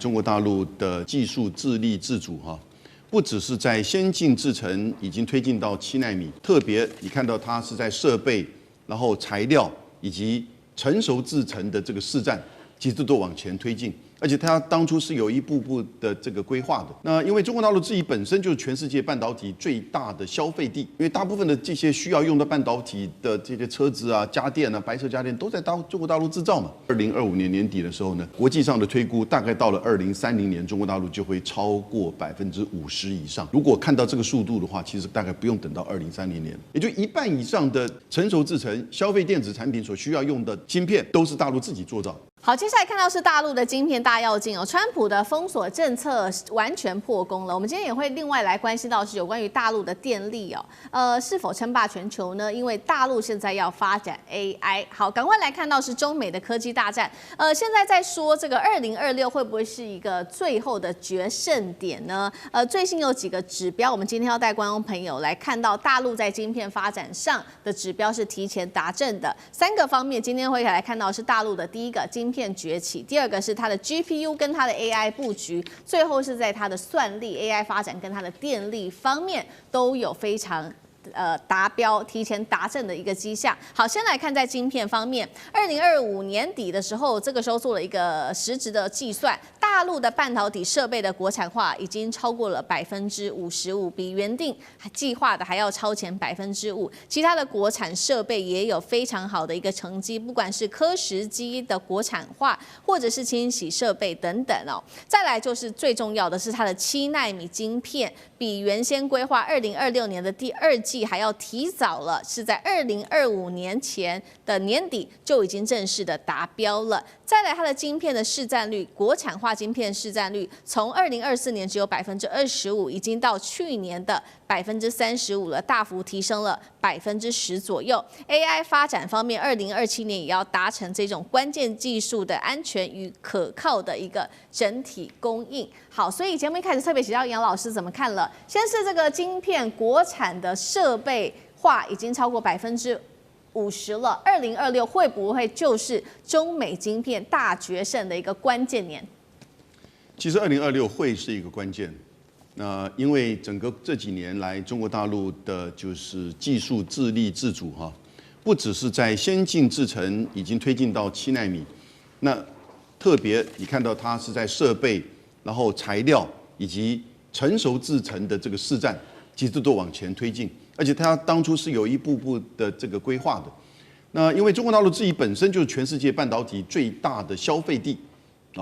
中国大陆的技术自立自主不只是在先进制程已经推进到7奈米，特别你看到它是在设备、然后材料以及成熟制程的这个市占，其实都往前推进。而且它当初是有一步步的这个规划的。那因为中国大陆自己本身就是全世界半导体最大的消费地，因为大部分的这些需要用到半导体的这些车子啊、家电啊、白色家电都在中国大陆制造嘛。2025年年底的时候呢，国际上的推估大概到了2030年，中国大陆就会超过50%以上。如果看到这个速度的话，其实大概不用等到2030年，也就一半以上的成熟制程、消费电子产品所需要用的晶片都是大陆自己做造。好，接下来看到是大陆的晶片大跃进哦，川普的封锁政策完全破功了。我们今天也会另外来关心到是有关于大陆的电力哦，是否称霸全球呢？因为大陆现在要发展 AI。好，赶快来看到是中美的科技大战。现在在说这个2026会不会是一个最后的决胜点呢？最新有几个指标，我们今天要带观众朋友来看到大陆在晶片发展上的指标是提前达阵的3个方面。今天会来看到是大陆的第一个晶片崛起，第二个是它的 GPU 跟它的 AI 布局，最后是在它的算力、AI 发展跟它的电力方面都有非常达标、提前达阵的一个迹象。好，先来看在晶片方面，2025年底的时候，这个时候做了一个实质的计算，大陆的半导体设备的国产化已经超过了55%，比原定计划的还要超前5%。其他的国产设备也有非常好的一个成绩，不管是科时机的国产化，或者是清洗设备等等哦。再来就是最重要的是它的7奈米晶片，比原先规划2026年的第2季还要提早了，是在2025年前的年底就已经正式的达标了。再来，它的晶片的市占率，国产化晶片市占率从2024年只有25%，已经到去年的35%了，大幅提升了10%左右。AI 发展方面，2027年也要达成这种关键技术的安全与可靠的一个整体供应。好，所以节目一开始特别请教杨老师怎么看了。先是这个晶片国产的设备化已经超过50%了，2026会不会就是中美晶片大决胜的一个关键年？其实2026会是一个关键。那因为整个这几年来，中国大陆的就是技术自立自主不只是在先进制程已经推进到7奈米，那特别你看到它是在设备、然后材料以及成熟制程的这个市占，其实都往前推进，而且它当初是有一步步的这个规划的。那因为中国大陆自己本身就是全世界半导体最大的消费地。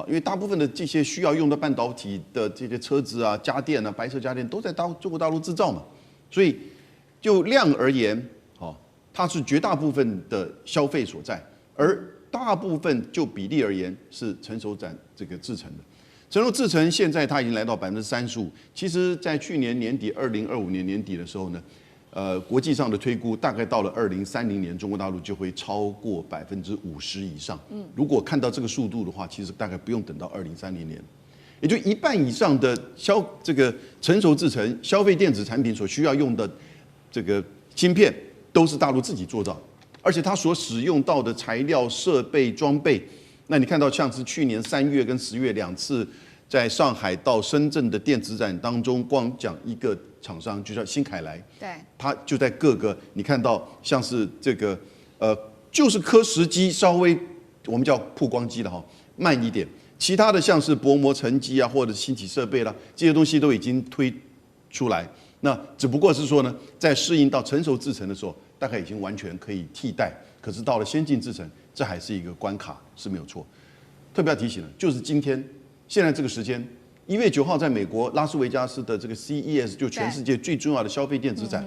因为大部分的这些需要用到半导体的这些车子啊、家电啊、白色家电都在中国大陆制造嘛，所以就量而言，它是绝大部分的消费所在，而大部分就比例而言是成熟这个制程的。成熟制程现在它已经来到35%，其实在去年年底2025年年底的时候呢，国际上的推估大概到了2030年，中国大陆就会超过50%以上。如果看到这个速度的话，其实大概不用等到2030年，也就一半以上的这个成熟制程、消费电子产品所需要用的这个晶片都是大陆自己做造，而且它所使用到的材料、设备、装备，那你看到像是去年3月跟10月2次在上海到深圳的电子展当中，光讲一个厂商就叫新凯莱，对，它就在各个你看到像是这个就是科时机稍微我们叫曝光机了慢一点，其他的像是薄膜沉积啊或者清洗设备啦，这些东西都已经推出来，那只不过是说呢，在适应到成熟制程的时候，大概已经完全可以替代，可是到了先进制程，这还是一个关卡是没有错。特别要提醒的就是今天现在这个时间，1月9号在美国拉斯维加斯的这个 CES 就全世界最重要的消费电子展，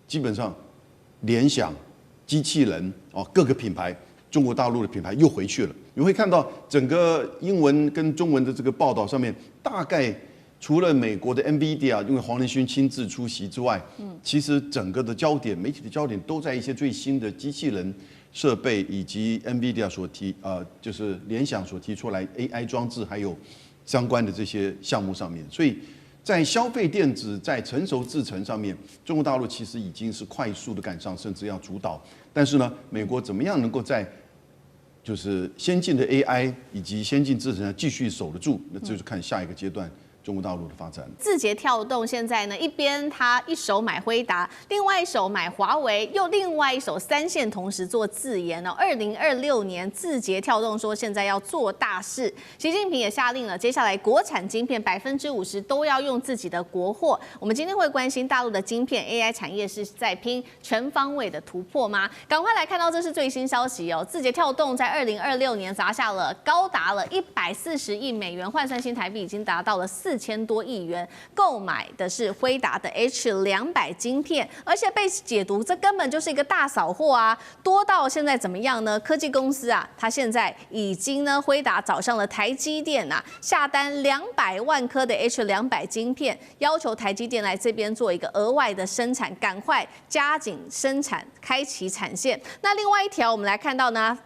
基本上联想、机器人各个品牌，中国大陆的品牌又回去了。你会看到整个英文跟中文的这个报道上面，大概除了美国的 NVIDIA 因为黄仁勋亲自出席之外，其实整个的焦点、媒体的焦点都在一些最新的机器人设备以及 NVIDIA 就是联想所提出来 AI 装置还有相关的这些项目上面，所以在消费电子在成熟制程上面，中国大陆其实已经是快速的赶上，甚至要主导。但是呢，美国怎么样能够在就是先进的 AI 以及先进制程继续守得住，那这就是看下一个阶段中国大陆的发展。字节跳动现在呢，一边他一手买辉达，另外一手买华为，又另外一手三线同时做自研哦。2026年，字节跳动说现在要做大事，习近平也下令了，接下来国产晶片50%都要用自己的国货。我们今天会关心大陆的晶片 AI 产业是在拼全方位的突破吗？赶快来看到这是最新消息哦，字节跳动在2026年砸下了高达了140亿美元，换算新台币已经达到了4000多亿元，购买的是辉达的 H200晶片，而且被解读这根本就是一个大扫货啊！多到现在怎么样呢？科技公司啊，它现在已经呢，辉达找上了台积电啊，下单200万颗的 H200晶片，要求台积电来这边做一个额外的生产，赶快加紧生产，开启产线。那另外一条，我们来看到呢。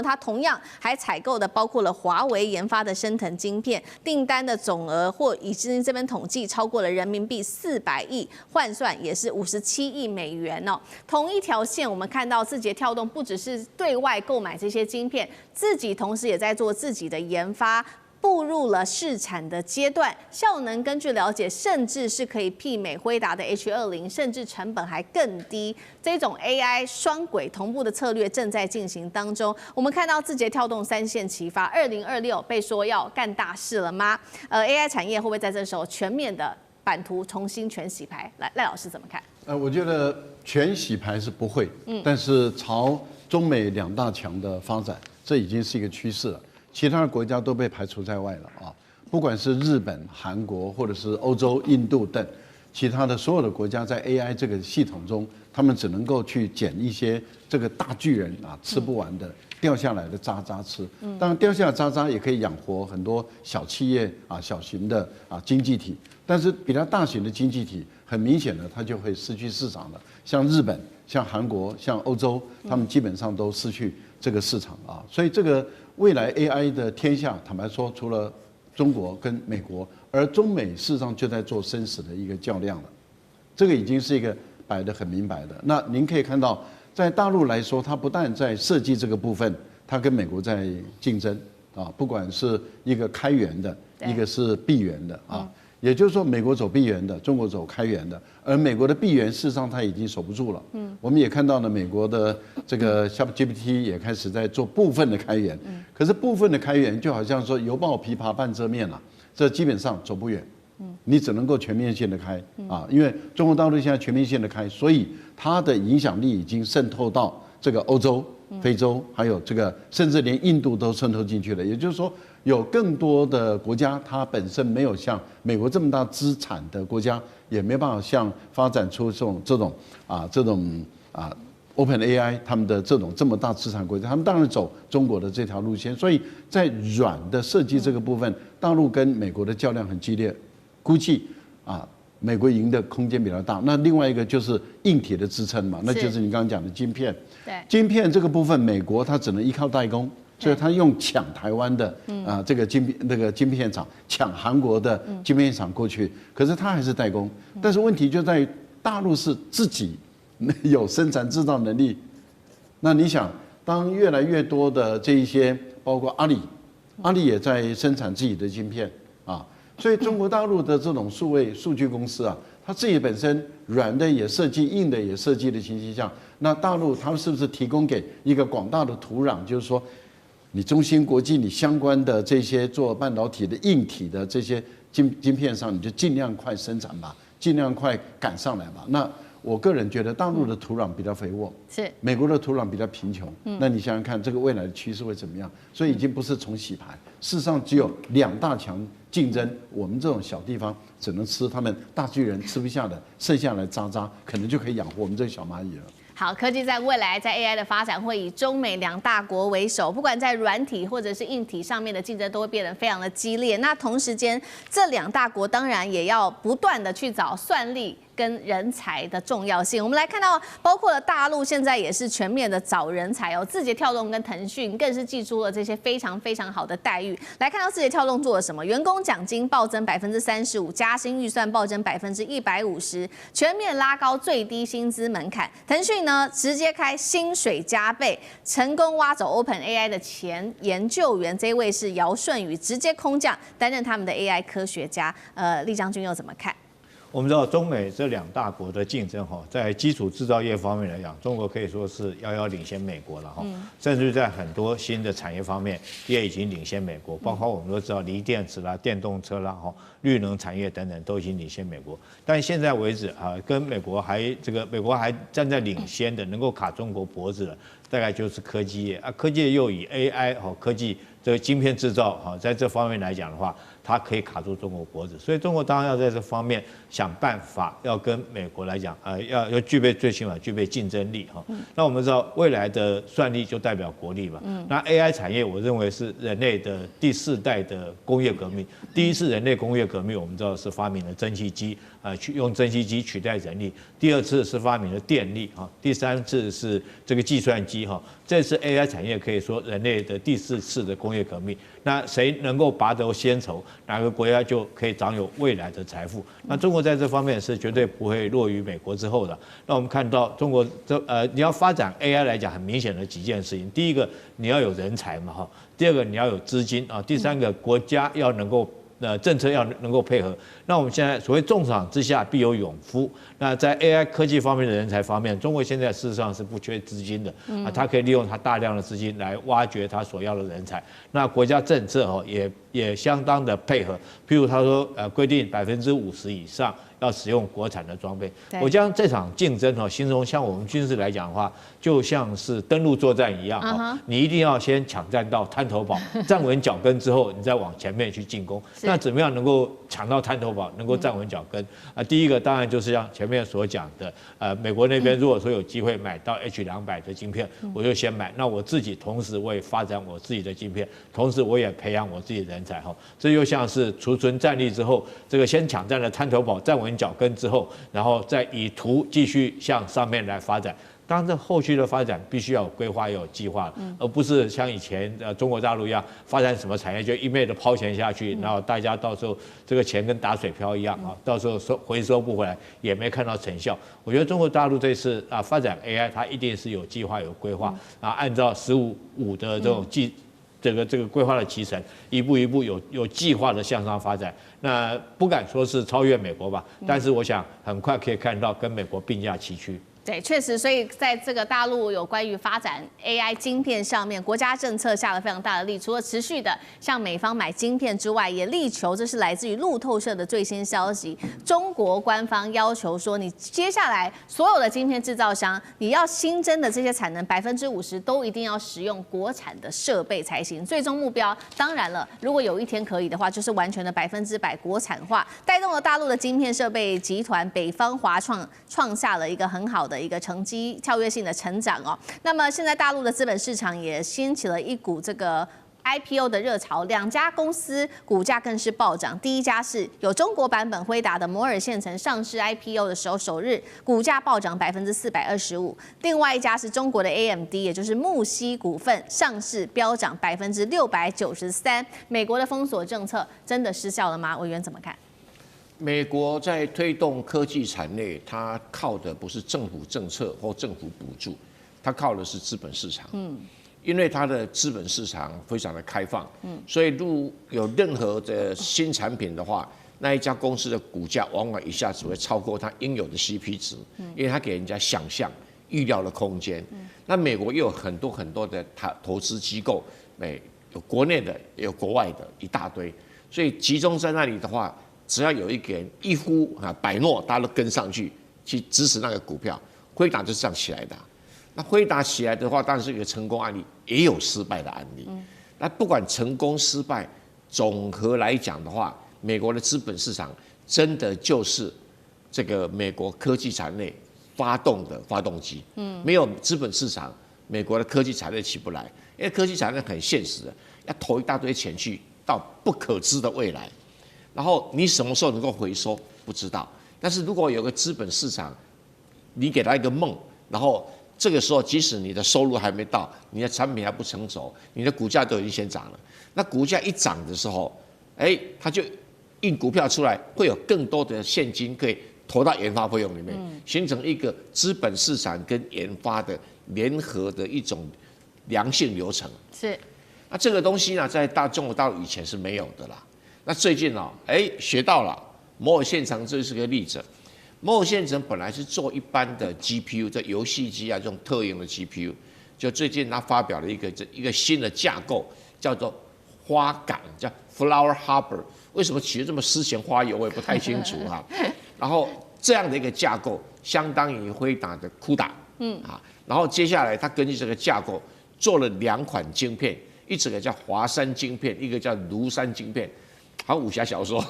它同样还采购的包括了华为研发的升腾晶片，订单的总额或已经这边统计超过了人民币400亿，换算也是57亿美元哦。同一条线，我们看到字节跳动不只是对外购买这些晶片，自己同时也在做自己的研发。步入了试产的阶段，效能根据了解，甚至是可以媲美辉达的 H20，甚至成本还更低。这种 AI 双轨同步的策略正在进行当中。我们看到字节跳动三线齐发，2026被说要干大事了吗？AI 产业会不会在这时候全面的版图重新全洗牌？来，赖老师怎么看？我觉得全洗牌是不会，但是朝中美两大强的发展，这已经是一个趋势了。其他的国家都被排除在外了啊，不管是日本、韩国，或者是欧洲、印度等其他的所有的国家，在 AI 这个系统中，他们只能够去捡一些这个大巨人啊吃不完的掉下来的渣渣吃。当然，掉下来的渣渣也可以养活很多小企业啊、小型的啊经济体，但是比较大型的经济体，很明显的它就会失去市场了。像日本、像韩国、像欧洲，他们基本上都失去这个市场啊，所以这个。未来 AI 的天下，坦白说，除了中国跟美国，而中美事实上就在做生死的一个较量了。这个已经是一个摆得很明白的。那您可以看到，在大陆来说，它不但在设计这个部分，它跟美国在竞争啊，不管是一个开源的，一个是闭源的啊。也就是说，美国走闭源的，中国走开源的，而美国的闭源事实上它已经守不住了。我们也看到了美国的这个 ChatGPT 也开始在做部分的开源，可是部分的开源就好像说犹抱琵琶半遮面了，这基本上走不远。你只能够全面性的开啊，因为中国大陆现在全面性的开，所以它的影响力已经渗透到这个欧洲、非洲，还有这个甚至连印度都渗透进去了。也就是说。有更多的国家，它本身没有像美国这么大资产的国家，也没办法像发展出这种 OpenAI 他们的这么大资产国家，他们当然走中国的这条路线。所以在软的设计这个部分，大陆跟美国的较量很激烈，估计美国赢的空间比较大。那另外一个就是硬体的支撑嘛，那就是你刚刚讲的晶片。对，晶片这个部分，美国它只能依靠代工。所以他用抢台湾的这个晶片厂，抢韩国的晶片厂过去，可是他还是代工。但是问题就在于大陆是自己有生产制造能力。那你想，当越来越多的这一些，包括阿里也在生产自己的晶片啊，所以中国大陆的这种数据公司啊，它自己本身软的也设计，硬的也设计的情形下，那大陆它是不是提供给一个广大的土壤，就是说？你中芯国际，你相关的这些做半导体的硬体的这些晶片上，你就尽量快生产吧，尽量快赶上来吧。那我个人觉得，大陆的土壤比较肥沃，是美国的土壤比较贫穷。那你想想看，这个未来的趋势会怎么样？所以已经不是重洗牌，事实上只有两大强竞争，我们这种小地方只能吃他们大巨人吃不下的，剩下来渣渣，可能就可以养活我们这个小蚂蚁了。好，科技在未来在 AI 的发展会以中美两大国为首，不管在软体或者是硬体上面的竞争都会变得非常的激烈。那同时间，这两大国当然也要不断的去找算力跟人才的重要性。我们来看到，包括了大陆现在也是全面的找人才哦，字节跳动跟腾讯更是祭出了这些非常非常好的待遇。来看到字节跳动做了什么？员工奖金暴增35%，加薪预算暴增150%，全面拉高最低薪资门槛。腾讯呢，直接开薪水加倍，成功挖走 OpenAI 的前研究员，这位是姚舜宇，直接空降担任他们的 AI 科学家。厉将军又怎么看？我们知道中美这两大国的竞争在基础制造业方面来讲，中国可以说是遥遥领先美国了甚至在很多新的产业方面也已经领先美国，包括我们都知道锂电池啦、电动车啦、绿能产业等等都已经领先美国。但现在为止跟美国还站在领先的，能够卡中国脖子的，大概就是科技业科技业又以 AI 科技这个晶片制造在这方面来讲的话，它可以卡住中国脖子，所以中国当然要在这方面想办法，要跟美国来讲，要具备最起码具备竞争力那我们知道未来的算力就代表国力嘛。那 AI 产业我认为是人类的第4代的工业革命。第一次人类工业革命我们知道是发明了蒸汽机，去用蒸汽机取代人力。第2次是发明了电力第3次是这个计算机这次 AI 产业可以说人类的第4次的工业革命。那谁能够拔得先头，哪个国家就可以掌有未来的财富。那中国在这方面是绝对不会落于美国之后的。那我们看到中国你要发展 AI 来讲，很明显的几件事情。第一个，你要有人才嘛第二个，你要有资金第三个，国家要能够政策要能够配合。那我们现在所谓重赏之下必有勇夫。那在 AI 科技方面的人才方面，中国现在事实上是不缺资金的它可以利用它大量的资金来挖掘它所要的人才。那国家政策也相当的配合，譬如他说规定50%以上要使用国产的装备。我将这场竞争形容像我们军事来讲的话，就像是登陆作战一样你一定要先抢占到滩头堡，站稳脚跟之后，你再往前面去进攻。那怎么样能够抢到滩头堡，能够站稳脚跟第一个当然就是像前面所讲的美国那边如果说有机会买到 H200的晶片我就先买。那我自己同时我也发展我自己的晶片，同时我也培养我自己的人才这又像是储存战力之后，这个先抢占了滩头堡，站稳脚跟之后，然后再以图继续向上面来发展。当然，这后续的发展必须要有规划，要有计划，而不是像以前中国大陆一样，发展什么产业就一昧的抛钱下去，然后大家到时候这个钱跟打水漂一样到时候回收不回来，也没看到成效。我觉得中国大陆这次发展 AI， 它一定是有计划、有规划按照15的这种这个规划的期程，一步一步有计划的向上发展。那不敢说是超越美国吧，但是我想很快可以看到跟美国并驾齐驱。对，确实，所以在这个大陆有关于发展 AI 晶片上面，国家政策下了非常大的力，除了持续的向美方买晶片之外，也力求，这是来自于路透社的最新消息，中国官方要求说，你接下来所有的晶片制造商，你要新增的这些产能50%都一定要使用国产的设备才行。最终目标，当然了，如果有一天可以的话，就是完全的100%国产化，带动了大陆的晶片设备集团北方华创下了一个很好的一个成绩跳跃性的成长那么现在大陆的资本市场也掀起了一股这个 IPO 的热潮，2家公司股价更是暴涨。第一家是有中国版本辉达的摩尔线程上市 IPO 的时候，首日股价暴涨425%。另外一家是中国的 AMD， 也就是木犀股份上市飙涨693%。美国的封锁政策真的失效了吗？委员怎么看？美国在推动科技产业，它靠的不是政府政策或政府补助，它靠的是资本市场。因为它的资本市场非常的开放，所以如有任何的新产品的话，那一家公司的股价往往一下子会超过它应有的 CP 值，因为它给人家想象、预料的空间。那美国又有很多的投资机构，有国内的，也有国外的一大堆，所以集中在那里的话。只要有一个人一呼百诺，大家都跟上去支持那个股票，辉达就是这样起来的。那辉达起来的话，当然是一个成功案例，也有失败的案例。那不管成功失败，总和来讲的话，美国的资本市场真的就是这个美国科技产业发动的发动机。没有资本市场，美国的科技产业起不来，因为科技产业很现实的，要投一大堆钱去到不可知的未来。然后你什么时候能够回收不知道，但是如果有个资本市场，你给他一个梦，然后这个时候即使你的收入还没到，你的产品还不成熟，你的股价都已经先涨了。那股价一涨的时候，它就印股票出来，会有更多的现金可以投到研发费用里面，形成一个资本市场跟研发的联合的一种良性流程。是。那这个东西呢，在中国大陆以前是没有的啦。那最近呢，学到了。摩尔线程这是个例子。摩尔线程本来是做一般的 GPU， 这游戏机啊这种特用的 GPU， 就最近他发表了一个新的架构，叫做花港，叫 Flower Harbor。为什么取得这么诗情画意，我也不太清楚啊。然后这样的一个架构，相当于辉达的CUDA，然后接下来他根据这个架构做了2款晶片，一个叫华山晶片，一个叫庐山晶片。好像武侠小说，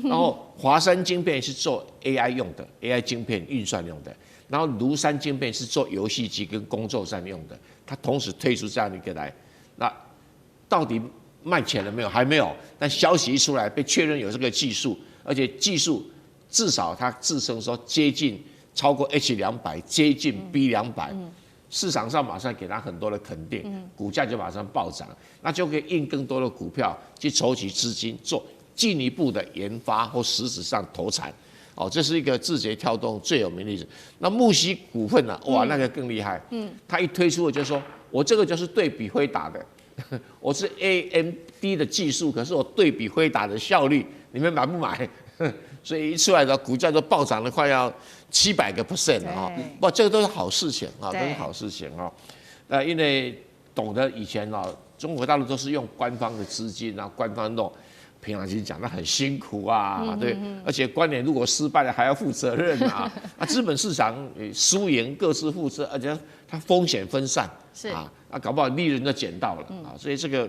然后华山晶片是做 AI 用的 ，AI 晶片运算用的，然后庐山晶片是做游戏机跟工作上用的，它同时推出这样的一个来，那到底卖钱了没有？还没有，但消息一出来，被确认有这个技术，而且技术至少它自称说接近超过 H200，接近 B200。市场上马上给他很多的肯定，股价就马上暴涨，那就可以印更多的股票去筹集资金，做进一步的研发或实质上投产。这是一个字节跳动最有名的例子。那木犀股份呢？哇，那个更厉害。他一推出就说，我这个就是对比辉达的，我是 AMD 的技术，可是我对比辉达的效率，你们买不买？所以一出来的股价都暴涨了，快要700%啊！不，这个都是好事情啊，都是好事情啊。因为懂得以前中国大陆都是用官方的资金啊，官方弄，平常心讲，那很辛苦啊，对，而且官员如果失败了还要负责任啊。资本市场输赢各自负责，而且它风险分散，搞不好利润就捡到了啊，所以这个。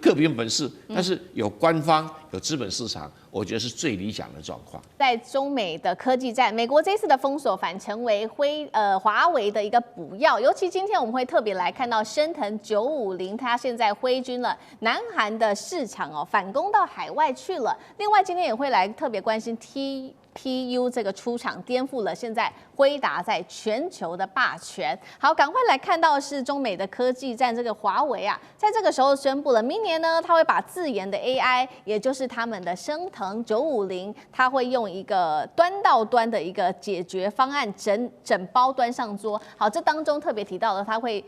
各凭本事，但是有官方有资本市场，我觉得是最理想的状况。在中美的科技战，美国这次的封锁反成为华为的一个补药，尤其今天我们会特别来看到升腾950，它现在挥军了南韩的市场反攻到海外去了。另外今天也会来特别关心 TPU 这个出场，颠覆了现在辉达在全球的霸权。好，赶快来看到是中美的科技战，这个华为在这个时候宣布了，明年呢，它会把自研的 AI， 也就是他们的升腾950，它会用一个端到端的一个解决方案，整包端上桌。好，这当中特别提到了，它会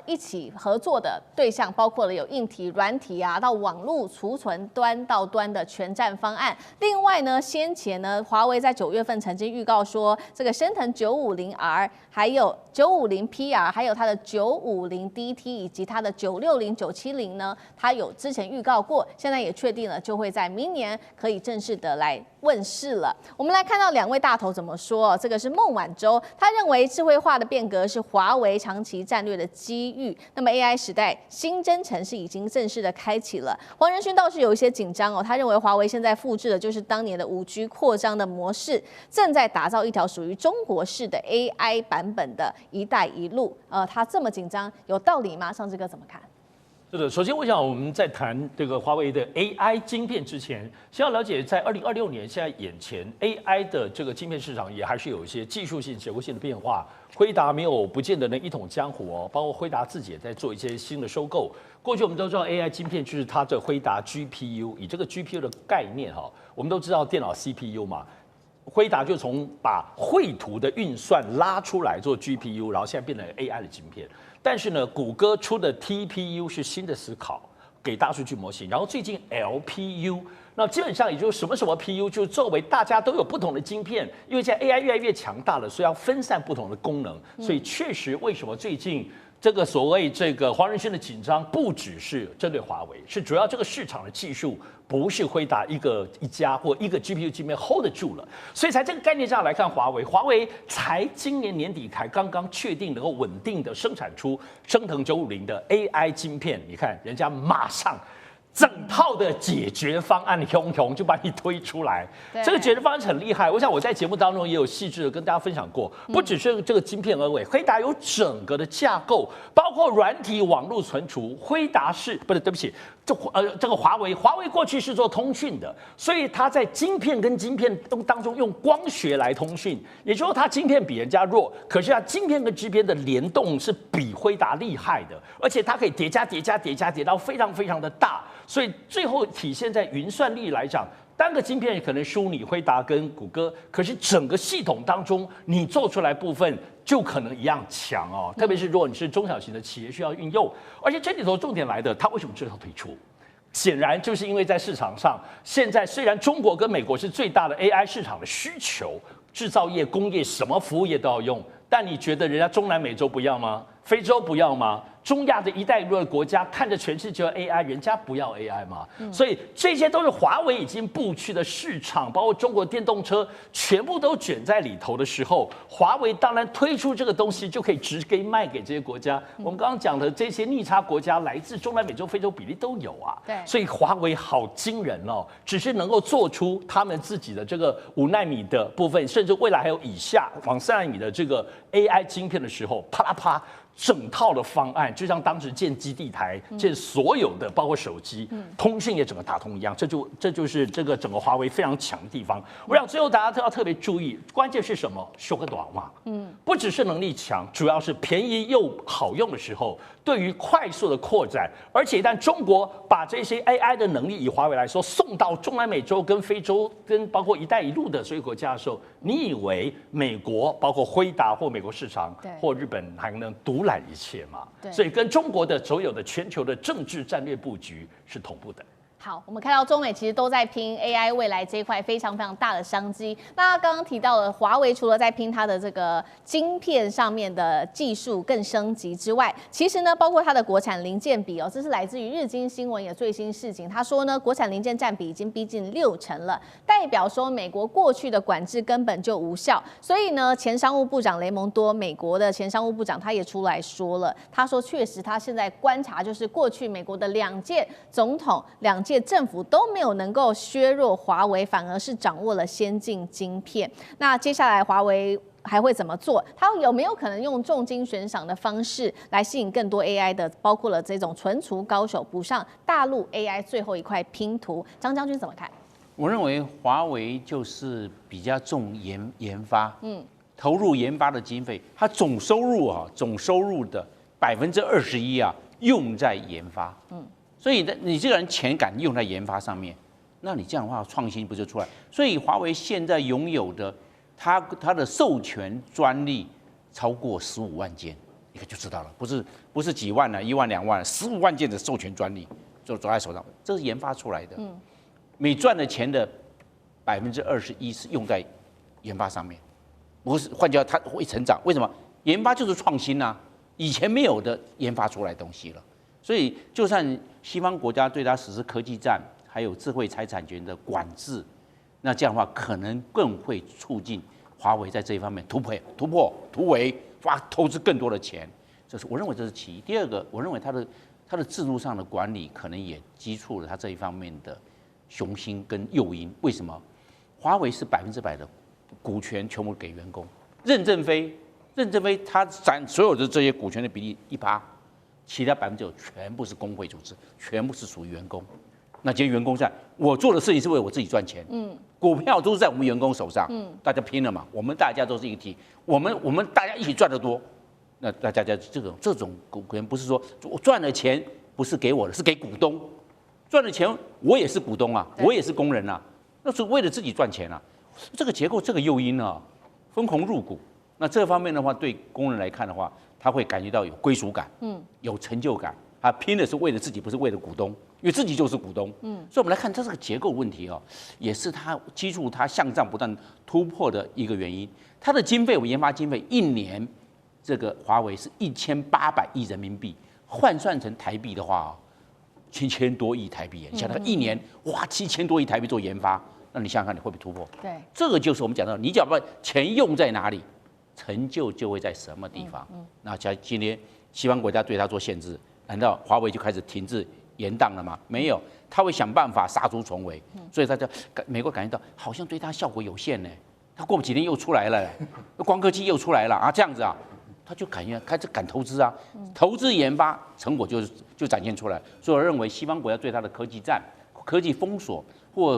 一起合作的对象包括了有硬体、软体到网络储存端到端的全站方案。另外呢，先前呢，华为在9月份曾经预告说，这个升腾950R， 还有950PR， 还有它的950DT 以及它的960、970呢，它有之前预告过，现在也确定了，就会在明年可以正式的来问世了。我们来看到2位大头怎么说。这个是孟晚舟，他认为智慧化的变革是华为长期战略的机遇。那么 AI 时代新征程是已经正式的开启了。黄仁勋倒是有一些紧张他认为华为现在复制的就是当年的5G 扩张的模式，正在打造一条属于中国式的 AI 版本的一带一路。他这么紧张，有道理吗？尚志哥怎么看？是的，首先我想我们在谈这个华为的 AI 晶片之前，先要了解在2026年现在眼前 AI 的这个晶片市场也还是有一些技术性、结构性的变化。辉达没有不见得能一统江湖包括辉达自己也在做一些新的收购。过去我们都知道 AI 晶片就是它的辉达 GPU， 以这个 GPU 的概念我们都知道电脑 CPU 嘛。辉达就从把绘图的运算拉出来做 GPU， 然后现在变成 AI 的晶片。但是呢，谷歌出的 TPU 是新的思考，给大数据模型。然后最近 LPU， 那基本上也就是什么 PU， 就作为大家都有不同的晶片，因为现在 AI 越来越强大了，所以要分散不同的功能。所以确实，为什么最近这个所谓这个黄仁勋的紧张，不只是针对华为，是主要这个市场的技术不是辉达一家或一个 GPU 晶片 hold 得住了，所以才这个概念上来看，华为才今年年底才刚刚确定能够稳定的生产出升腾950的 AI 晶片，你看人家马上整套的解决方案，熊熊就把你推出来。这个解决方案很厉害，我想我在节目当中也有细致的跟大家分享过，不只是这个晶片而已，辉达有整个的架构，包括软体、网络存储。辉达是不是？对不起，这个华为过去是做通讯的，所以它在晶片跟晶片当中用光学来通讯，也就是说它晶片比人家弱，可是它晶片跟晶片的联动是比辉达厉害的，而且它可以叠加到非常非常的大。所以最后体现在云算力来讲，单个晶片可能输你辉达跟谷歌，可是整个系统当中你做出来部分就可能一样强哦。特别是如果你是中小型的企业需要运用，而且这里头重点来的，它为什么这套推出？显然就是因为在市场上，现在虽然中国跟美国是最大的 AI 市场的需求，制造业、工业什么服务业都要用，但你觉得人家中南美洲不要吗？非洲不要吗？中亚的一带一路的国家看着全世界的 AI， 人家不要 AI 吗？所以这些都是华为已经布局的市场，包括中国电动车，全部都卷在里头的时候，华为当然推出这个东西就可以直接卖给这些国家。我们刚刚讲的这些逆差国家，来自中南美洲、非洲比例都有啊。对，所以华为好惊人哦，只是能够做出他们自己的这个5奈米的部分，甚至未来还有以下往3奈米的这个 AI 晶片的时候，啪啦啪。整套的方案，就像当时建基地台、建所有的，包括手机、通讯也整个打通一样，这就是这个整个华为非常强的地方。我想最后大家都要特别注意，关键是什么？修个短嘛，不只是能力强，主要是便宜又好用的时候，对于快速的扩展，而且一旦中国把这些 AI 的能力以华为来说送到中南美洲、跟非洲、跟包括“一带一路”的这些国家的时候，你以为美国包括辉达或美国市场或日本还能独揽一切吗？所以跟中国的所有的全球的政治战略布局是同步的。好，我们看到中美其实都在拼 AI 未来这一块非常非常大的商机。那刚刚提到了华为除了在拼它的这个晶片上面的技术更升级之外，其实呢，包括它的国产零件比哦，这是来自于日经新闻的最新事情。他说呢，国产零件占比已经逼近60%了，代表说美国过去的管制根本就无效。所以呢，前商务部长雷蒙多，美国的前商务部长他也出来说了，他说确实他现在观察就是过去美国的2届总统、2届政府都没有能够削弱华为，反而是掌握了先进晶片。那接下来华为还会怎么做？它有没有可能用重金悬赏的方式来吸引更多 AI 的，包括了这种存储高手，补上大陆 AI 最后一块拼图？张将军怎么看？我认为华为就是比较重研发，投入研发的经费，它总收入的21%用在研发，所以你这个人钱敢用在研发上面，那你这样的话创新不就出来？所以华为现在拥有的它的授权专利超过15万件，你看就知道了，不是几万了，1万2万，15万件的授权专利就抓在手上，这是研发出来的。每赚的钱的21%是用在研发上面，不是换句话，它会成长。为什么？研发就是创新啊，以前没有的研发出来东西了。所以，就算西方国家对它实施科技战，还有智慧财产权的管制，那这样的话可能更会促进华为在这一方面突围，投资更多的钱。我认为这是其一。第二个，我认为它的制度上的管理可能也激促了它这一方面的雄心跟诱因。为什么？华为是100%的股权全部给员工，任正非他占所有的这些股权的比例1%。其他9%全部是工会组织，全部是属于员工。那今天员工在，我做的事情是为我自己赚钱，股票都是在我们员工手上，大家拼了嘛，我们大家都是一个体，我们大家一起赚得多，那大家这种股权不是说我赚了钱不是给我的，是给股东，赚了钱我也是股东啊，我也是工人啊，那是为了自己赚钱啊，这个结构这个诱因啊，分红入股，那这方面的话对工人来看的话。他会感觉到有归属感，有成就感。他拼的是为了自己，不是为了股东，因为自己就是股东。所以我们来看，这是个结构问题哦，也是它基础它向上不断突破的一个原因。它的经费，我研发经费1年，这个华为是1800亿人民币，换算成台币的话，7000多亿台币。你想想，1年7000多亿台币做研发，那你想想看，你会不会突破？对，这个就是我们讲到，你只要把钱用在哪里。成就就会在什么地方？那今天西方国家对它做限制，难道华为就开始停滞延宕了吗？没有，他会想办法杀出重围，所以他就美国感觉到好像对他效果有限呢。他过不几天又出来了，光刻机又出来了啊，这样子啊，他就开始敢投资啊，投资研发成果就展现出来。所以我认为西方国家对他的科技战、科技封锁或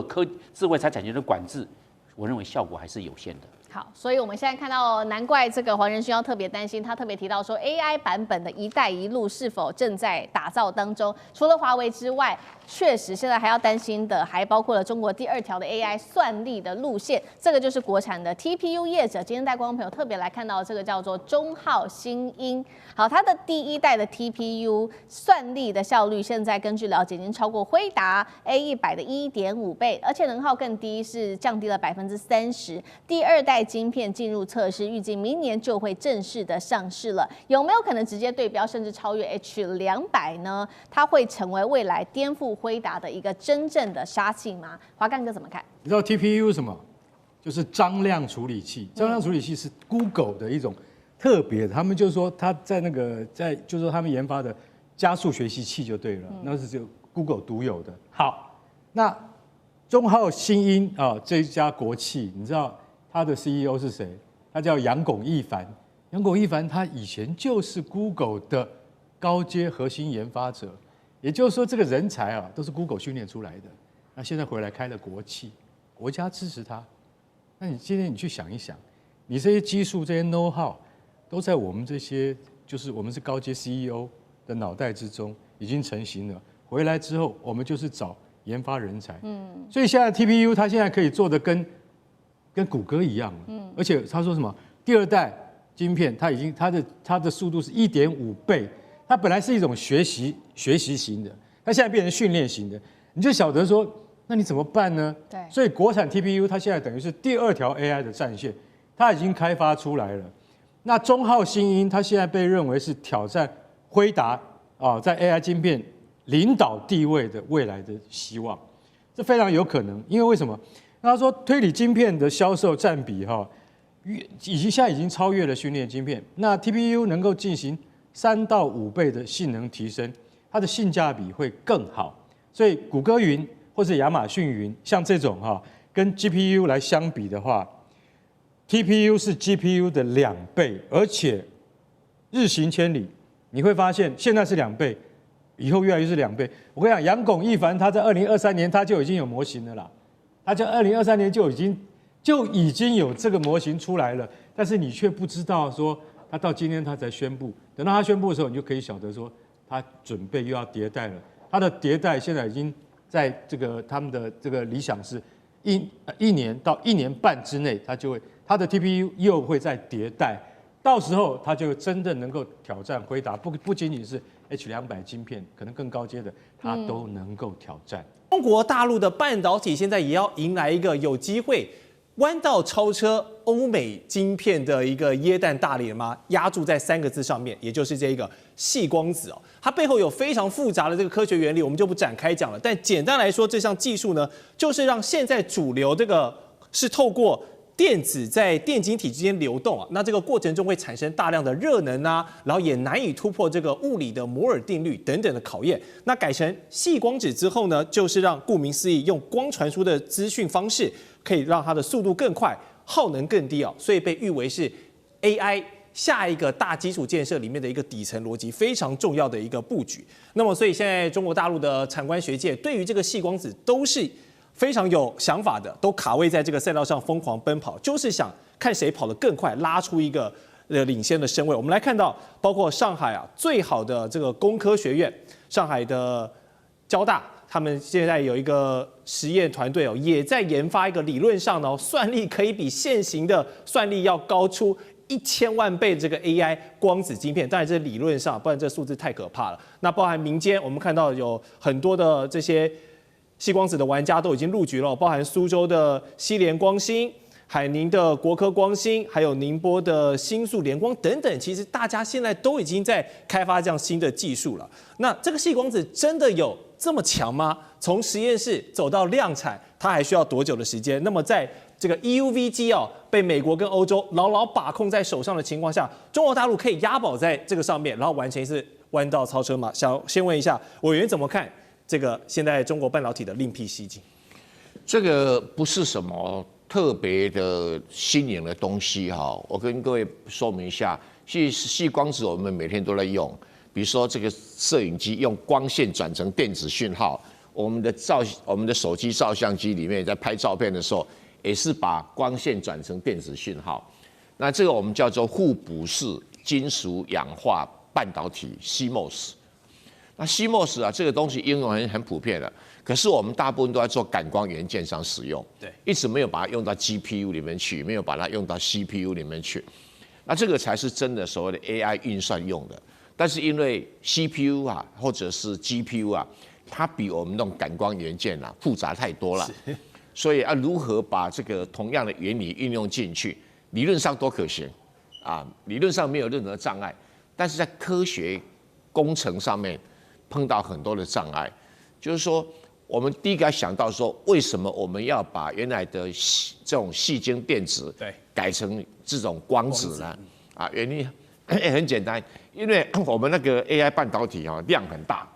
智慧财产权的管制，我认为效果还是有限的。好，所以我们现在看到，难怪这个黄仁勋要特别担心，他特别提到说 ，AI 版本的一带一路是否正在打造当中？除了华为之外，确实现在还要担心的，还包括了中国第2条的 AI 算力的路线，这个就是国产的 TPU 业者。今天带观众朋友特别来看到这个叫做中浩新英，好，它的第1代的 TPU 算力的效率，现在根据了解已经超过辉达 A100的1.5倍，而且能耗更低，是降低了30%。第2代晶片进入测试，预计明年就会正式的上市了。有没有可能直接对标，甚至超越 H200呢？它会成为未来颠覆辉达的一个真正的杀器吗？华干哥怎么看？你知道 TPU 是什么？就是张量处理器。张量处理器是 Google 的一种特别的，他们就是说他在就是说他们研发的加速学习器就对了，那是只有 Google 独有的。好，那中浩新英啊这一家国企，你知道他的 CEO 是谁？他叫杨拱一凡。杨拱一凡他以前就是 Google 的高阶核心研发者，也就是说这个人才啊都是 Google 训练出来的。那现在回来开了国企，国家支持他。那你今天你去想一想，你这些技术、这些 know how 都在我们这些就是我们是高阶 CEO 的脑袋之中已经成型了。回来之后，我们就是找研发人才。所以现在 TPU 它现在可以做的跟谷歌一样了。而且他说什么？第2代晶片，它的速度是1.5倍。它本来是一种学习型的，它现在变成训练型的。你就晓得说，那你怎么办呢？对。所以国产 TPU 它现在等于是第2条 AI 的战线，它已经开发出来了。那中浩新英它现在被认为是挑战辉达啊在 AI 晶片领导地位的未来的希望，这非常有可能。因为为什么？他说推理晶片的销售占比现在已经超越了训练晶片。那 TPU 能够进行3到5倍的性能提升，它的性价比会更好。所以谷歌云或者亚马逊云，像这种跟 GPU 来相比的话 ，TPU 是 GPU 的2倍，而且日行千里。你会发现现在是2倍，以后越来越是2倍。我跟你讲，杨拱一凡他在2023年他就已经有模型了啦，他在2023年就已经有这个模型出来了，但是你却不知道说他到今天他才宣布，等到他宣布的时候，你就可以晓得说他准备又要迭代了。他的迭代现在已经在他们的这个理想是一年到1年半之内，他的 TPU 又会再迭代，到时候他就真的能够挑战辉达，不仅仅是 H200晶片，可能更高阶的他都能够挑战。中国大陆的半导体现在也要迎来一个有机会弯道超车欧美晶片的一个耶诞大礼了吗？压注在3个字上面，也就是这个矽光子哦。它背后有非常复杂的这个科学原理，我们就不展开讲了。但简单来说，这项技术呢，就是让现在主流这个是透过电子在电晶体之间流动啊，那这个过程中会产生大量的热能啊，然后也难以突破这个物理的摩尔定律等等的考验。那改成矽光子之后呢，就是让顾名思义，用光传输的资讯方式，可以让它的速度更快，耗能更低啊，所以被誉为是 AI 下一个大基础建设里面的一个底层逻辑非常重要的一个布局。那么，所以现在中国大陆的产官学界对于这个矽光子都是非常有想法的，都卡位在这个赛道上疯狂奔跑，就是想看谁跑得更快，拉出一个领先的身位。我们来看到，包括上海最好的这个工科学院，上海的交大，他们现在有一个实验团队也在研发一个理论上呢，算力可以比现行的算力要高出1000万倍的这个 AI 光子晶片。当然这理论上，不然这数字太可怕了。那包含民间，我们看到有很多的这些矽光子的玩家都已经入局了，包含苏州的西联光芯、海宁的国科光芯，还有宁波的新速联光等等。其实大家现在都已经在开发这样新的技术了。那这个矽光子真的有这么强吗？从实验室走到量产，它还需要多久的时间？那么在这个 EUV 机被美国跟欧洲牢牢把控在手上的情况下，中国大陆可以押宝在这个上面，然后完成一次弯道超车吗？想先问一下委员怎么看这个现在中国半导体的另辟蹊径？这个不是什么特别的新颖的东西哈，我跟各位说明一下，其实矽光子我们每天都在用，比如说这个摄影机用光线转成电子讯号，我们的手机照相机里面在拍照片的时候，也是把光线转成电子讯号。那这个我们叫做互补式金属氧化半导体 CMOS。那 CMOS 啊，这个东西应用很普遍的，可是我们大部分都在做感光元件上使用，对，一直没有把它用到 GPU 里面去，没有把它用到 CPU 里面去。那这个才是真的所谓的 AI 运算用的。但是因为 CPU 啊，或者是 GPU 啊，它比我们那种感光元件啊复杂太多了，所以如何把这个同样的原理运用进去，理论上都可行，啊，理论上没有任何障碍，但是在科学工程上面碰到很多的障碍，就是说，我们第一个要想到说，为什么我们要把原来的这种细晶电子改成这种光子呢？啊，原因很简单，因为我们那个 AI 半导体啊量很大，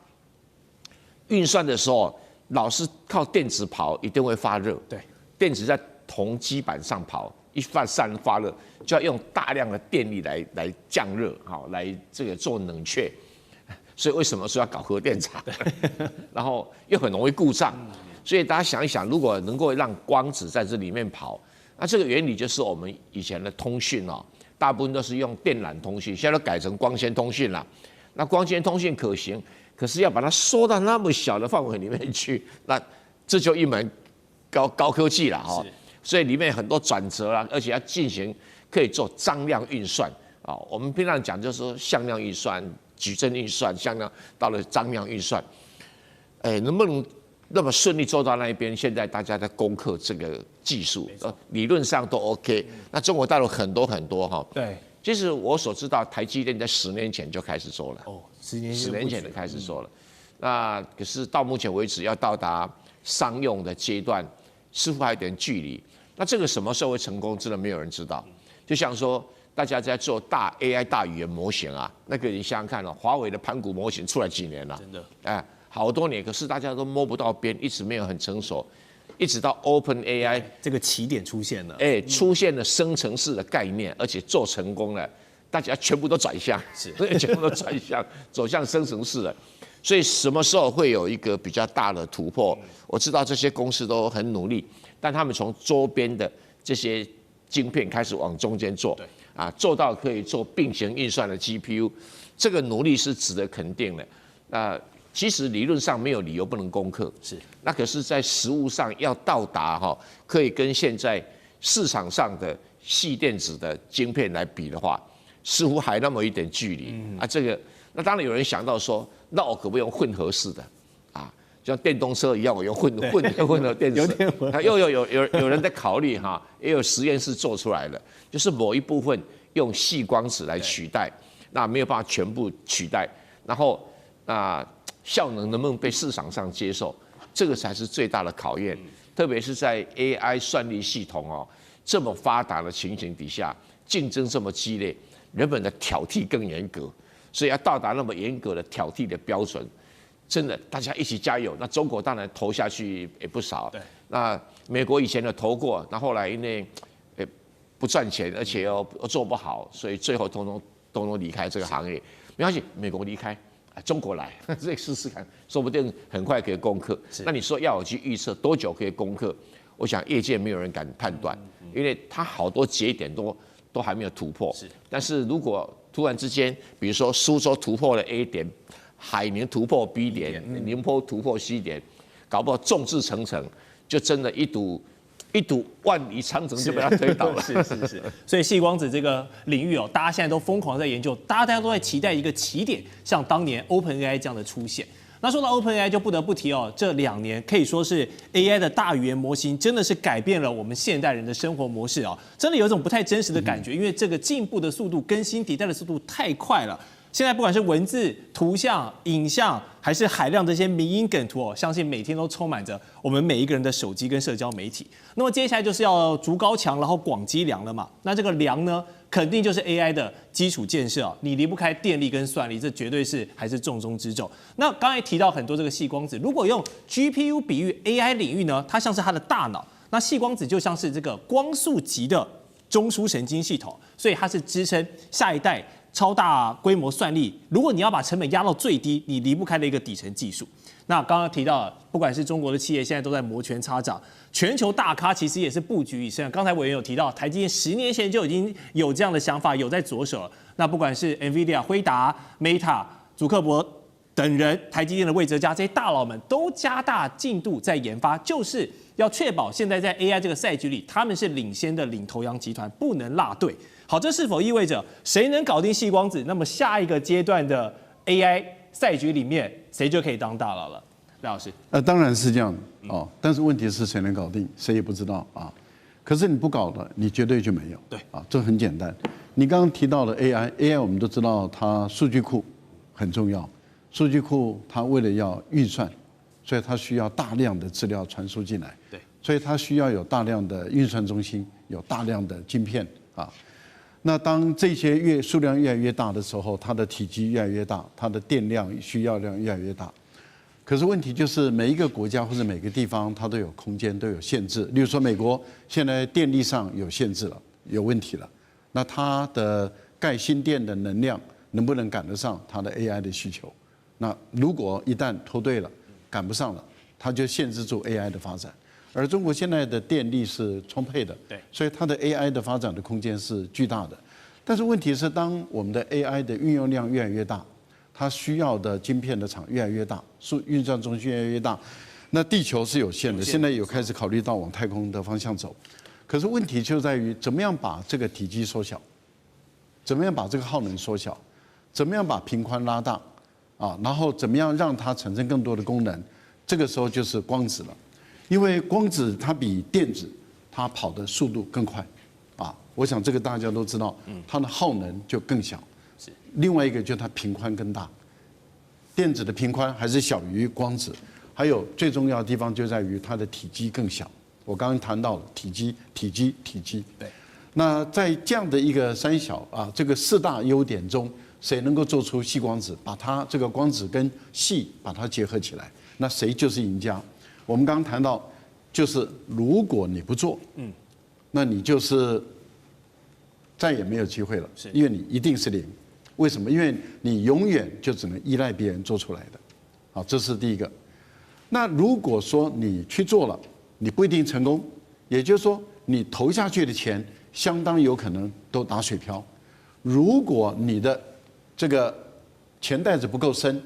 运算的时候老是靠电子跑，一定会发热。对，电子在铜基板上跑，一散发热，就要用大量的电力来降热，好，来这个做冷却。所以为什么说要搞核电厂？然后又很容易故障，所以大家想一想，如果能够让光子在这里面跑，那这个原理就是我们以前的通讯哦，大部分都是用电缆通讯，现在都改成光纤通讯了。那光纤通讯可行，可是要把它缩到那么小的范围里面去，那这就一门高科技了哈。所以里面很多转折啦，而且要进行可以做张量运算啊。我们平常讲就是说向量运算。矩阵运算，向量到了张量运算，能不能那么顺利做到那一边？现在大家在攻克这个技术，理论上都 OK。那中国大陆很多哈，对，其实我所知道，台积电在10年前就开始做了，哦，10年前就开始做了。那可是到目前为止，要到达商用的阶段，似乎还有点距离。那这个什么时候会成功，真的没有人知道。就像说。大家在做大 AI 大语言模型啊，那个你想想看哦，华为的盘古模型出来几年了？真的，好多年，可是大家都摸不到边，一直没有很成熟，一直到 OpenAI 这个起点出现了，出现了生成式的概念，而且做成功了，大家全部都转向，全部都转向，走向生成式了。所以什么时候会有一个比较大的突破？我知道这些公司都很努力，但他们从周边的这些晶片开始往中间做。做到可以做并行运算的 GPU， 这个努力是值得肯定的。其实理论上没有理由不能攻克，那可是，在实务上要到达可以跟现在市场上的细电子的晶片来比的话，似乎还那么一点距离。那当然有人想到说，那我可不可以用混合式的？像电动车一样，我用混合电池，又有人在考虑也有实验室做出来了，就是某一部分用矽光子来取代，那没有办法全部取代，然后效能能不能被市场上接受，这个才是最大的考验，特别是在 AI 算力系统这么发达的情形底下，竞争这么激烈，人们的挑剔更严格，所以要到达那么严格的挑剔的标准。真的，大家一起加油。那中国当然投下去也不少。对。那美国以前的投过，那后来因为不赚钱，而且又做不好，所以最后通通离开这个行业。没关系，美国离开，中国来，这试试看，说不定很快可以攻克。那你说要我去预测多久可以攻克？我想业界没有人敢判断，因为它好多节点都还没有突破。但是如果突然之间，比如说苏州突破了 A 点。海宁突破 B 点，宁波突破 C 点，搞不好众志成城，就真的一睹万里长城就被它推倒了。是。所以矽光子这个领域大家现在都疯狂在研究，大家都在期待一个起点，像当年 OpenAI 这样的出现。那说到 OpenAI 就不得不提这2年可以说是 AI 的大语言模型真的是改变了我们现代人的生活模式真的有一种不太真实的感觉，因为这个进步的速度、更新迭代的速度太快了。现在不管是文字、图像、影像，还是海量这些迷因梗图相信每天都充满着我们每一个人的手机跟社交媒体。那么接下来就是要筑高墙，然后广积粮了嘛。那这个粮呢，肯定就是 AI 的基础建设你离不开电力跟算力，这绝对是还是重中之重。那刚才提到很多这个矽光子，如果用 GPU 比喻 AI 领域呢，它像是它的大脑，那矽光子就像是这个光速级的中枢神经系统，所以它是支撑下一代超大规模算力，如果你要把成本压到最低，你离不开的一个底层技术。那刚刚提到了，不管是中国的企业，现在都在摩拳擦掌，全球大咖其实也是布局已深。刚才委员有提到，台积电10年前就已经有这样的想法，有在着手了。那不管是 NVIDIA、辉达、Meta、祖克伯等人，台积电的魏哲家这些大佬们都加大进度在研发，就是要确保现在在 AI 这个赛局里，他们是领先的领头羊集团，不能落队。好，这是否意味着谁能搞定矽光子，那么下一个阶段的 AI 赛局里面，谁就可以当大佬了？赖老师，当然是这样的哦，但是问题是谁能搞定，谁也不知道啊。可是你不搞了，你绝对就没有。对啊，这很简单。你刚刚提到了 AI 我们都知道它数据库很重要，数据库它为了要运算，所以它需要大量的资料传输进来。对，所以它需要有大量的运算中心，有大量的晶片啊。那当这些数量越来越大的时候，它的体积越来越大，它的电量需要量越来越大。可是问题就是每一个国家或者每个地方，它都有空间，都有限制。例如说，美国现在电力上有限制了，有问题了。那它的盖新店的能量能不能赶得上它的 AI 的需求？那如果一旦拖对了，赶不上了，它就限制住 AI 的发展。而中国现在的电力是充沛的，对，所以它的 AI 的发展的空间是巨大的。但是问题是，当我们的 AI 的运用量越来越大，它需要的晶片的厂越来越大，运算中心越来越大，那地球是有限的，现在有开始考虑到往太空的方向走。可是问题就在于，怎么样把这个体积缩小，怎么样把这个耗能缩小，怎么样把频宽拉大，啊，然后怎么样让它产生更多的功能，这个时候就是光子了。因为光子它比电子它跑的速度更快，啊，我想这个大家都知道，它的耗能就更小。另外一个就是它频宽更大，电子的频宽还是小于光子，还有最重要的地方就在于它的体积更小。我刚刚谈到了体积。对。那在这样的一个这个4大优点中，谁能够做出矽光子，把它这个光子跟矽把它结合起来，那谁就是赢家。我们刚刚谈到，就是如果你不做，那你就是再也没有机会了，因为你一定是零。为什么？因为你永远就只能依赖别人做出来的。好，这是第一个。那如果说你去做了，你不一定成功，也就是说你投下去的钱相当有可能都打水漂。如果你的这个钱袋子不够深，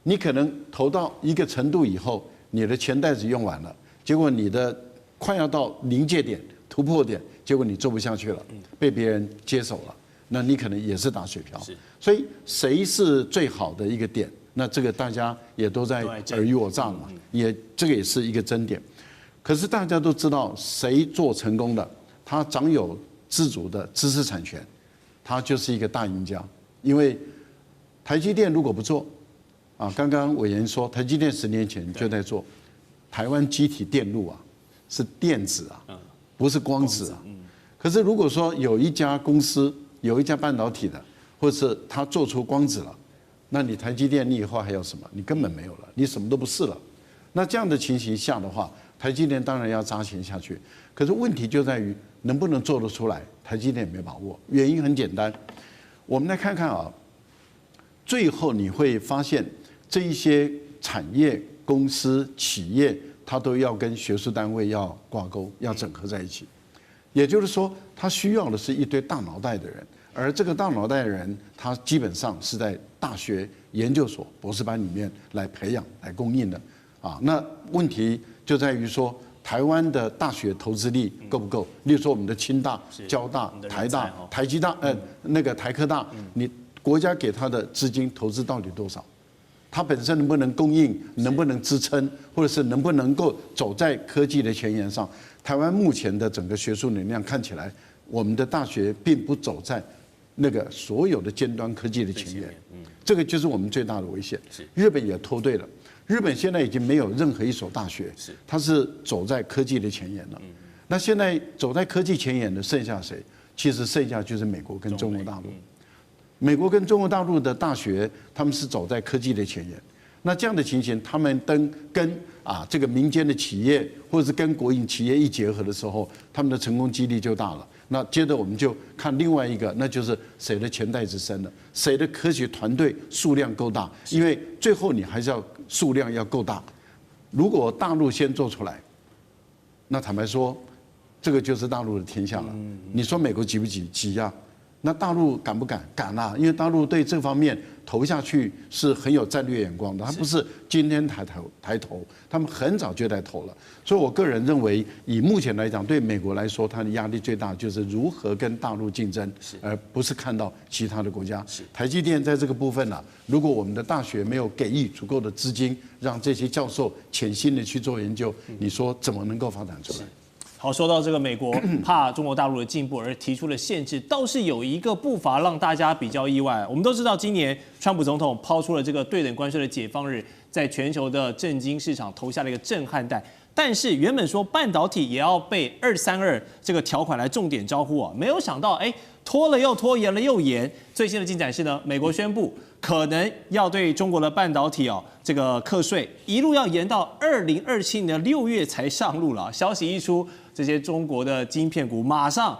你可能投到一个程度以后，你的钱袋子用完了，结果你的快要到临界点、突破点，结果你做不下去了，被别人接手了，那你可能也是打水漂。所以谁是最好的一个点？那这个大家也都在尔虞我诈了嘛，这个也是一个争点。可是大家都知道，谁做成功的，他掌有自主的知识产权，他就是一个大赢家。因为台积电如果不做，刚刚委员说，台积电10年前就在做，台湾机体电路是电子不是光子可是如果说有一家公司有一家半导体的，或者是他做出光子了，那你台积电你以后还有什么？你根本没有了，你什么都不是了。那这样的情形下的话，台积电当然要砸钱下去。可是问题就在于能不能做得出来，台积电也没把握。原因很简单，我们来看看最后你会发现，这一些产业、公司、企业，它都要跟学术单位要挂钩，要整合在一起。也就是说，它需要的是一堆大脑袋的人，而这个大脑袋的人，他基本上是在大学、研究所、博士班里面来培养、来供应的。那问题就在于说，台湾的大学投资力够不够？例如说，我们的清大、交大、台大、台积大，那个台科大，你国家给他的资金投资到底多少？它本身能不能供应，能不能支撑，或者是能不能够走在科技的前沿上？台湾目前的整个学术能量看起来，我们的大学并不走在那个所有的尖端科技的前沿，这个就是我们最大的危险。日本也偷对了，日本现在已经没有任何一所大学，它是走在科技的前沿了。那现在走在科技前沿的剩下谁？其实剩下就是美国跟中国大陆。美国跟中国大陆的大学，他们是走在科技的前沿。那这样的情形，他们跟这个民间的企业或者是跟国营企业一结合的时候，他们的成功几率就大了。那接着我们就看另外一个，那就是谁的钱袋子深了，谁的科学团队数量够大，因为最后你还是要数量要够大。如果大陆先做出来，那坦白说，这个就是大陆的天下了。你说美国急不急？急呀。那大陆敢不敢？敢啊！因为大陆对这方面投下去是很有战略眼光的，他不是今天抬头，他们很早就在投了。所以我个人认为，以目前来讲，对美国来说，它的压力最大就是如何跟大陆竞争，而不是看到其他的国家。台积电在这个部分呢，如果我们的大学没有给予足够的资金，让这些教授潜心的去做研究，你说怎么能够发展出来？好，说到这个美国怕中国大陆的进步而提出了限制，倒是有一个步伐让大家比较意外。我们都知道，今年川普总统抛出了这个对等关税的解放日，在全球的政经市场投下了一个震撼弹。但是原本说半导体也要被232这个条款来重点招呼啊，没有想到拖了又拖，延了又延。最新的进展是呢，美国宣布可能要对中国的半导体这个课税，一路要延到2027年的6月才上路了。消息一出，这些中国的晶片股马上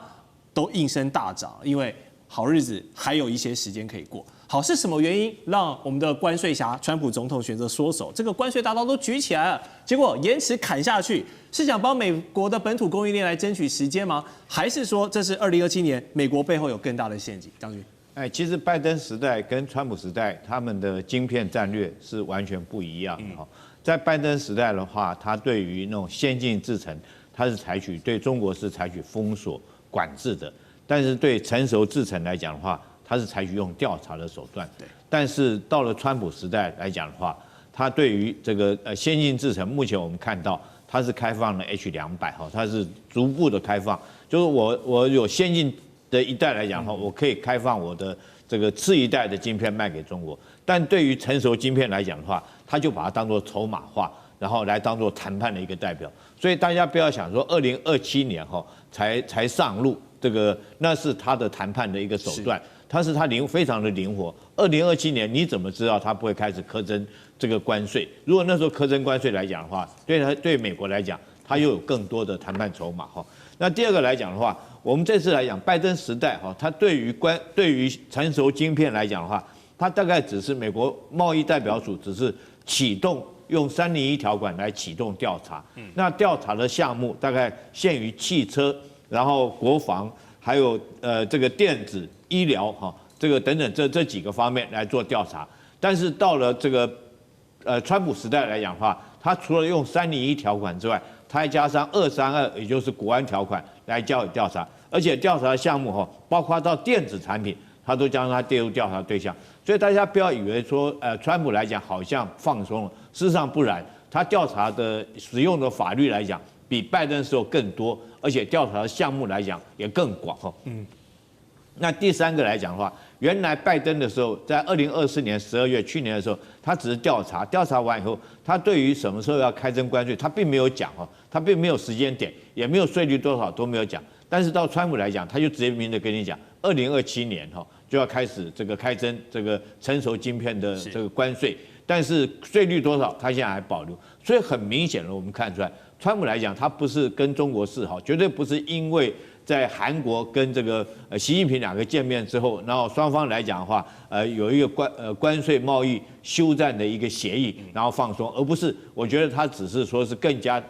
都应声大涨，因为好日子还有一些时间可以过。好，是什么原因让我们的关税侠川普总统选择缩手？这个关税大刀都举起来了，结果延迟砍下去，是想帮美国的本土供应链来争取时间吗？还是说这是2027年美国背后有更大的陷阱？将军，其实拜登时代跟川普时代他们的晶片战略是完全不一样的哈。在拜登时代的话，他对于那种先进制程，他是对中国是采取封锁管制的，但是对成熟制程来讲的话，他是采取用调查的手段。但是到了川普时代来讲的话，他对于这个先进制程，目前我们看到它是开放了 H200哈，它是逐步的开放，就是我有先进的一代来讲的话，我可以开放我的这个次一代的晶片卖给中国，但对于成熟晶片来讲的话，他就把它当作筹码化，然后来当作谈判的一个代表。所以大家不要想说2027年才上路，这个那是他的谈判的一个手段，他非常的灵活。2027年你怎么知道他不会开始苛征这个关税？如果那时候苛征关税来讲的话，对美国来讲，他又有更多的谈判筹码哈。那第二个来讲的话，我们这次来讲拜登时代他对于成熟晶片来讲的话，他大概只是美国贸易代表署只是启动用301条款来启动调查，那调查的项目大概限于汽车，然后国防，还有这个电子、医疗这个等等这几个方面来做调查。但是到了这个川普时代来讲的话，他除了用301条款之外，他还加上232，也就是国安条款来加以调查，而且调查的项目包括到电子产品，他都将它列入调查对象。所以大家不要以为说川普来讲好像放松了，事实上不然，他调查的使用的法律来讲，比拜登时候更多，而且调查的项目来讲也更广那第三个来讲的话，原来拜登的时候，在2024年12月去年的时候，他只是调查完以后，他对于什么时候要开征关税，他并没有讲他并没有时间点，也没有税率多少都没有讲。但是到川普来讲，他就直接明的跟你讲，2027年就要开始这个开征这个成熟晶片的这个关税，但是税率多少，他现在还保留。所以很明显的，我们看出来，川普来讲，他不是跟中国示好，绝对不是因为在韩国跟这个习近平两个见面之后，然后双方来讲的话，有一个关税贸易休战的一个协议，然后放松，而不是我觉得他只是说是更加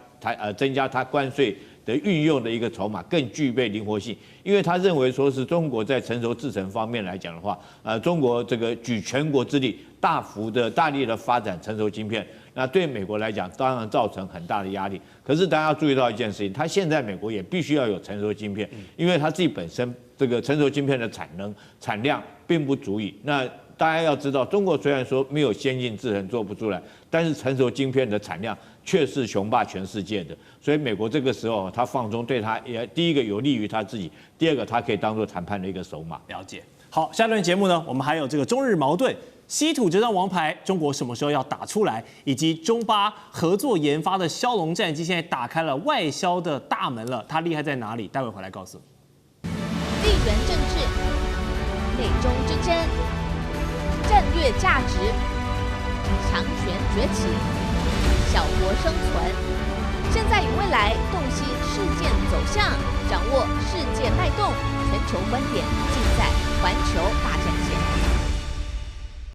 增加他关税的运用的一个筹码，更具备灵活性，因为他认为说是中国在成熟制程方面来讲的话，中国这个举全国之力大力的发展成熟晶片，那对美国来讲当然造成很大的压力。可是大家要注意到一件事情，他现在美国也必须要有成熟晶片，因为他自己本身这个成熟晶片的产量并不足以。那大家要知道，中国虽然说没有先进制程做不出来，但是成熟晶片的产量却是雄霸全世界的。所以美国这个时候他放松，对他也第一个有利于他自己，第二个他可以当做谈判的一个筹码。了解。好，下段节目呢，我们还有这个中日矛盾。稀土这张王牌，中国什么时候要打出来？以及中巴合作研发的骁龙战机，现在打开了外销的大门了，它厉害在哪里？待会回来告诉你。地缘政治、美中之争、战略价值、强权崛起、小国生存，现在与未来洞悉事件走向，掌握世界脉动，全球观点尽在环球大战。